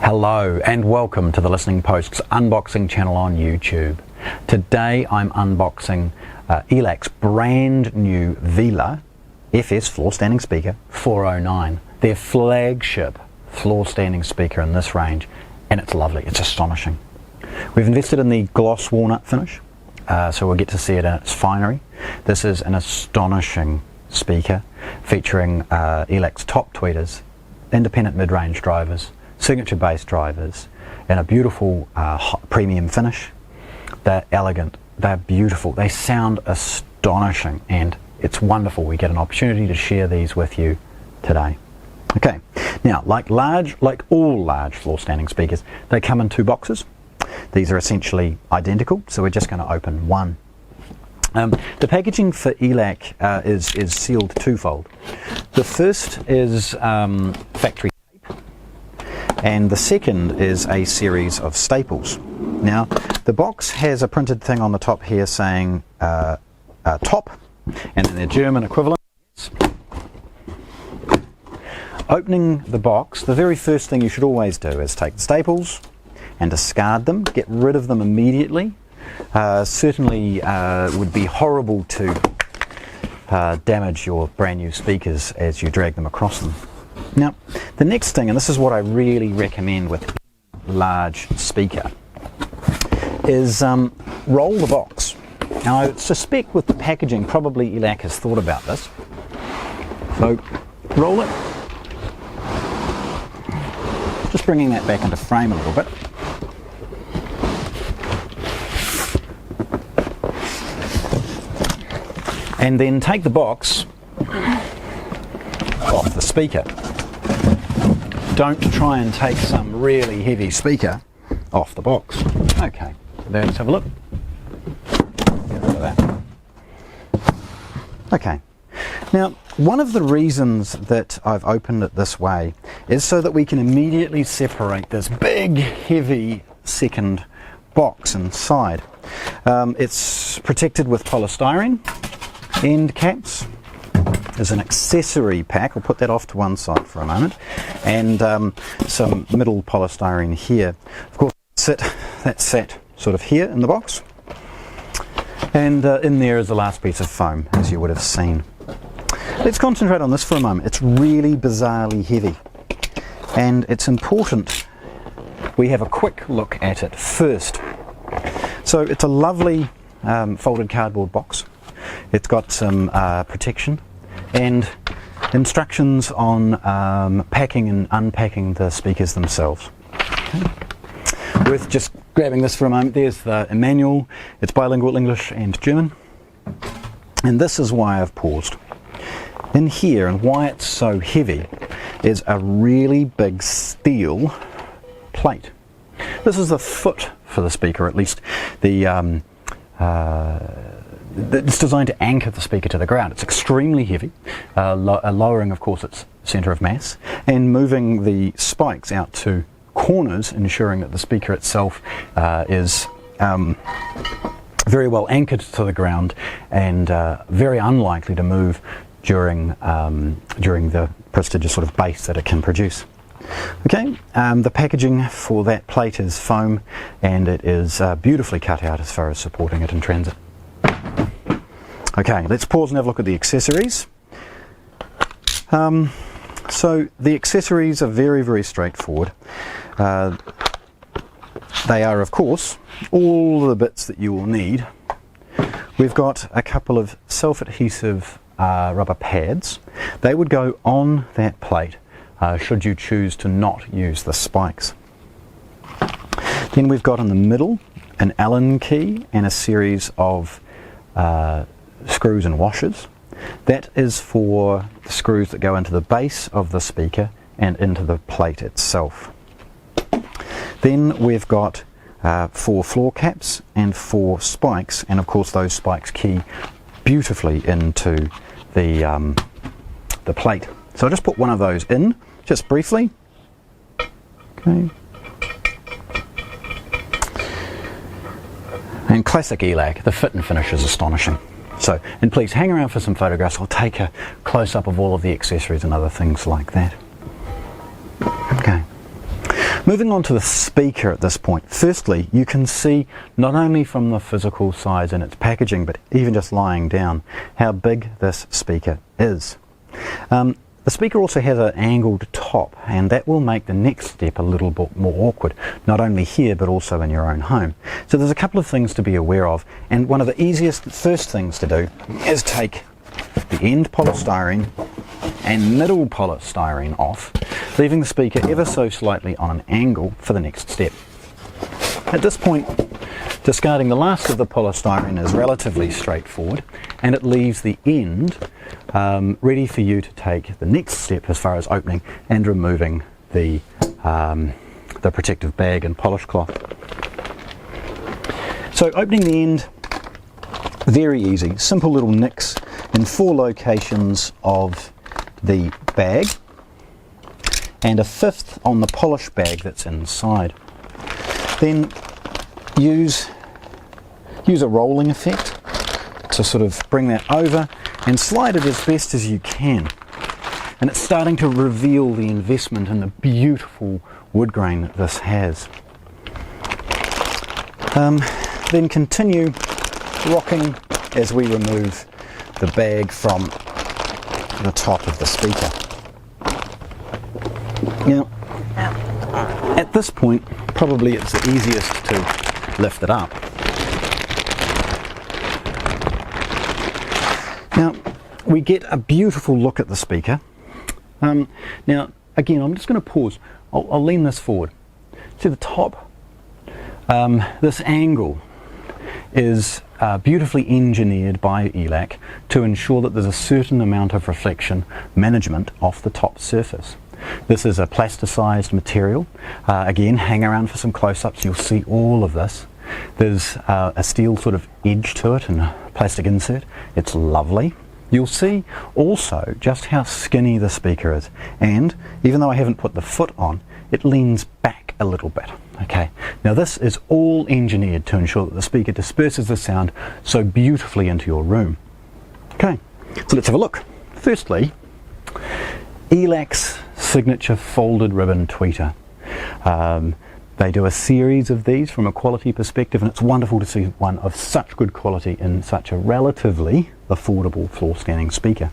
Hello and welcome to the Listening Post's unboxing channel on YouTube. Today I'm unboxing ELAC's brand new Vela FS floor standing speaker 409, their flagship floor standing speaker in this range, and it's lovely, it's astonishing. We've invested in the gloss walnut finish, so we'll get to see it in its finery. This is an astonishing speaker featuring ELAC's top tweeters, independent mid-range drivers, signature bass drivers, and a beautiful premium finish. They're elegant, they're beautiful, they sound astonishing, and it's wonderful we get an opportunity to share these with you today. Okay, now like all large floor standing speakers, they come in two boxes. These are essentially identical, so we're just going to open one. The packaging for ELAC is sealed twofold. The first is factory tape, and the second is a series of staples. Now, the box has a printed thing on the top here saying top, and then their German equivalent. Opening the box, the very first thing you should always do is take the staples and discard them, get rid of them immediately. Certainly would be horrible to damage your brand new speakers as you drag them across them. Now, the next thing, and this is what I really recommend with any large speaker, is roll the box. Now, I suspect with the packaging, probably ELAC has thought about this. So, roll it. Just bringing that back into frame a little bit. And then take the box off the speaker. Don't try and take some really heavy speaker off the box. Okay, so there, let's have a look. Get rid of that. Okay, now one of the reasons that I've opened it this way is so that we can immediately separate this big, heavy second box inside. It's protected with polystyrene end caps. There's an accessory pack, I'll put that off to one side for a moment, and some middle polystyrene here. Of course, that's sat sort of here in the box, and in there is the last piece of foam, as you would have seen. Let's concentrate on this for a moment. It's really bizarrely heavy, and it's important we have a quick look at it first. So it's a lovely folded cardboard box. It's got some protection and instructions on packing and unpacking the speakers themselves. Okay. Worth just grabbing this for a moment. There's the manual. It's bilingual English and German. And this is why I've paused. In here, and why it's so heavy, is a really big steel plate. This is the foot for the speaker, at least it's designed to anchor the speaker to the ground. It's extremely heavy, lowering, of course, its centre of mass, and moving the spikes out to corners, ensuring that the speaker itself is very well anchored to the ground and very unlikely to move during the prestigious sort of bass that it can produce. Okay, the packaging for that plate is foam, and it is beautifully cut out as far as supporting it in transit. Okay, let's pause and have a look at the accessories. So the accessories are very, very straightforward. They are, of course, all the bits that you will need. We've got a couple of self-adhesive rubber pads. They would go on that plate should you choose to not use the spikes. Then we've got in the middle an Allen key and a series of screws and washers. That is for the screws that go into the base of the speaker and into the plate itself. Then we've got 4 floor caps and 4 spikes, and of course those spikes key beautifully into the plate. So I'll just put one of those in, just briefly. Okay. And classic ELAC, the fit and finish is astonishing. So, and please hang around for some photographs. I'll take a close-up of all of the accessories and other things like that. Okay. Moving on to the speaker at this point. Firstly, you can see not only from the physical size and its packaging, but even just lying down, how big this speaker is. The speaker also has an angled top, and that will make the next step a little bit more awkward, not only here but also in your own home. So there's a couple of things to be aware of, and one of the first things to do is take the end polystyrene and middle polystyrene off, leaving the speaker ever so slightly on an angle for the next step. At this point, discarding the last of the polystyrene is relatively straightforward, and it leaves the end ready for you to take the next step as far as opening and removing the protective bag and polish cloth. So opening the end, very easy, simple little nicks in 4 locations of the bag and a 5th on the polish bag that's inside. Then use a rolling effect to sort of bring that over and slide it as best as you can. And it's starting to reveal the investment in the beautiful wood grain that this has. Then continue rocking as we remove the bag from the top of the speaker. Now, at this point, probably it's the easiest to lift it up. Now, we get a beautiful look at the speaker. Now, again, I'm just going to pause. I'll lean this forward. See the top? This angle is beautifully engineered by ELAC to ensure that there's a certain amount of reflection management off the top surface. This is a plasticized material. Again, hang around for some close-ups, you'll see all of this. There's a steel sort of edge to it and a plastic insert. It's lovely. You'll see also just how skinny the speaker is, and even though I haven't put the foot on, it leans back a little bit. Okay, now this is all engineered to ensure that the speaker disperses the sound so beautifully into your room. Okay, so let's have a look. Firstly, ELAC's signature folded ribbon tweeter. They do a series of these from a quality perspective, and it's wonderful to see one of such good quality in such a relatively affordable floor standing speaker.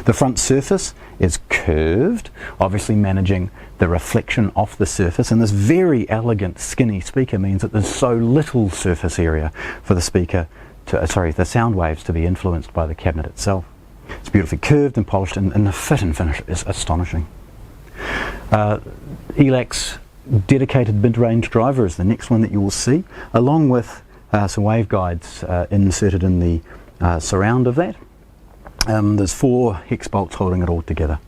The front surface is curved, obviously managing the reflection off the surface, and this very elegant skinny speaker means that there's so little surface area for the speaker to, the sound waves to be influenced by the cabinet itself. It's beautifully curved and polished, and the fit and finish is astonishing. ELAC's dedicated mid-range driver is the next one that you will see, along with some waveguides inserted in the surround of that. There's 4 hex bolts holding it all together.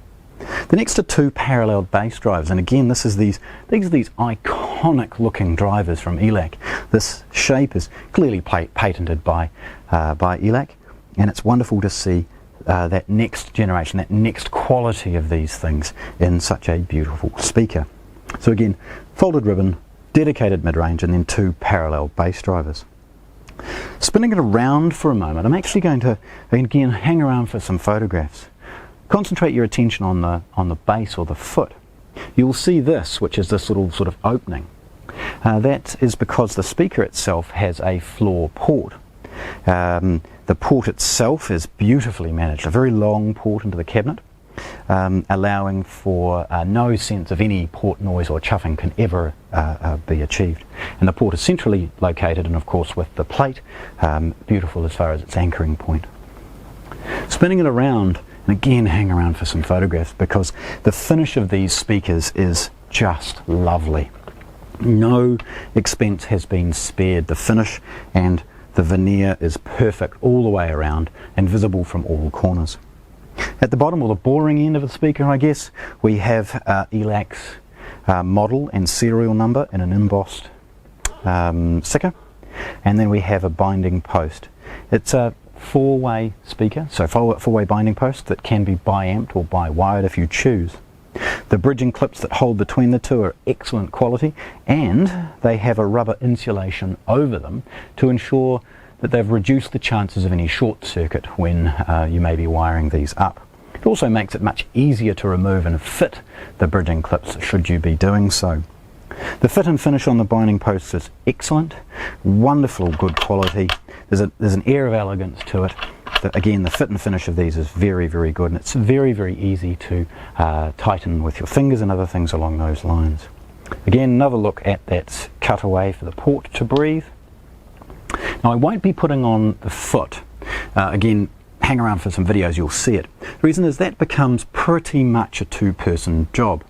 The next are 2 parallel bass drives, and again these are these iconic looking drivers from ELAC. This shape is clearly patented by ELAC, and it's wonderful to see that next generation, that next quality of these things in such a beautiful speaker. So again, folded ribbon, dedicated mid-range, and then 2 parallel bass drivers. Spinning it around for a moment, I'm actually going to again hang around for some photographs. Concentrate your attention on the base or the foot. You'll see this, which is this little sort of opening. That is because the speaker itself has a floor port. The port itself is beautifully managed, a very long port into the cabinet, allowing for no sense of any port noise or chuffing can ever be achieved. And the port is centrally located, and of course with the plate, beautiful as far as its anchoring point. Spinning it around, and again hang around for some photographs, because the finish of these speakers is just lovely. No expense has been spared. The finish and the veneer is perfect all the way around and visible from all corners. At the bottom, or the boring end of the speaker, I guess, we have ELAC's model and serial number in an embossed sticker, and then we have a binding post. It's a 4-way speaker, so 4-way binding post that can be bi-amped or bi-wired if you choose. The bridging clips that hold between the two are excellent quality, and they have a rubber insulation over them to ensure that they've reduced the chances of any short circuit when you may be wiring these up. It also makes it much easier to remove and fit the bridging clips should you be doing so. The fit and finish on the binding posts is excellent, wonderful, good quality. There's an air of elegance to it. Again, the fit and finish of these is very, very good, and it's very, very easy to tighten with your fingers and other things along those lines. Again, another look at that cutaway for the port to breathe. Now, I won't be putting on the foot. Again, hang around for some videos, you'll see it. The reason is that becomes pretty much a two-person job.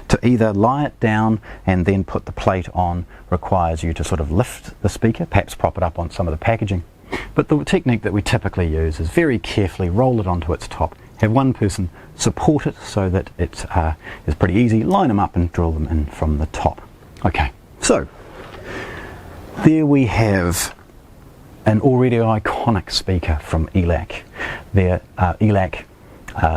To either lie it down and then put the plate on requires you to sort of lift the speaker, perhaps prop it up on some of the packaging. But the technique that we typically use is very carefully roll it onto its top, have one person support it so that it is pretty easy, line them up and drill them in from the top. Okay, so there we have an already iconic speaker from ELAC. Their ELAC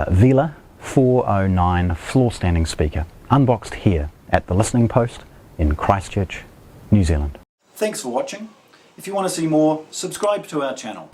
Vela 409 floor standing speaker, unboxed here at the listening post in Christchurch, New Zealand. Thanks for watching. If you want to see more, subscribe to our channel.